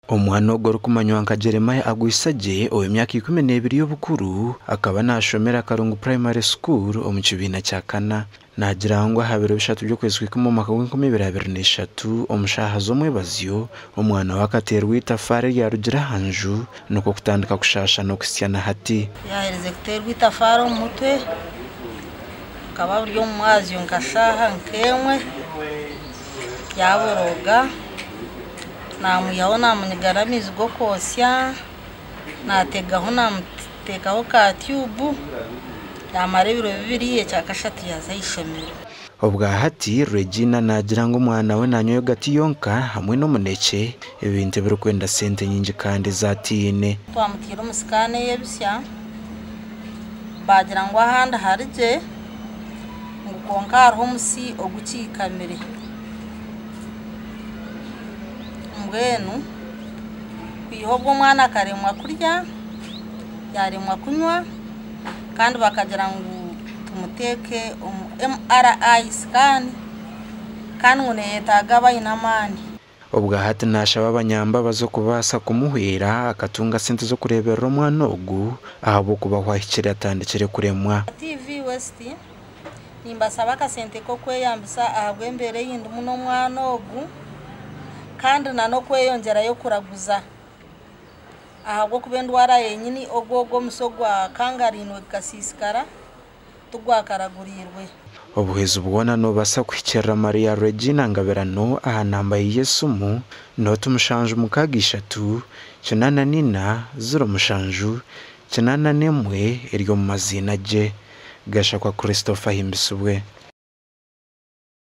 Omwana ogoro kumanywanka Jeremiah Agwisage ow'emyaka 12 y'obukuru akaba nashomera Karungu Primary School omu kibiina kya kana nagirangwa habiro bishatu by'okwezi kw'ikumi omwaka w'2023 omushaha z'omwebazyo omwana wakaterwa itafari lyarugira hanju nuko kutandika kushasha n'okusyana hati yahereze kuterwa itafari omu mutwe akaba buri omu mwazyo nkashaha nkemwe yaboroga namuyaho namunigara amizi go kosya natekaho ka tube yamara ebiro 2 ekyakashatu yaza ishomero obwa hati Regina nagira ngo umwana we nanyoyo gati yonka hamwe n'omuneke ebintu birikwenda sente nyingi kandi zatine twamutira umusikane yebisya bagira ngo ahandi harije ngukonka hariho omusi ogukikamire mbwenu kwihobwo mwana akaremwa kurya yaremwa kunywa kandi bakagira ngo tumuteke MRI scan kandi nguneyetaga bayinamani obwa hati nashaba abanyamba bazo kubasa kumuhwera akatunga sente zo kureberera omwana ogu ahabo kuba hwahikira atandikire kuremwa TV West nimbasaba akasente ko kweyambisa ahabwe mbere yindi muno mwana ogu kandi nano kweyongera yo kuraguza ahabwo kubendwara yenyini ogogo musogwa kangarinwe kasisikara tugwakaragurirwe obuhezu bwona no basa kwikera Maria Regina Ngaberano aha namba Yesumu no tumushanju mukagishatu 89 0 7 9 eryo mu mazina je gasha kwa Christopher Himbisubwe.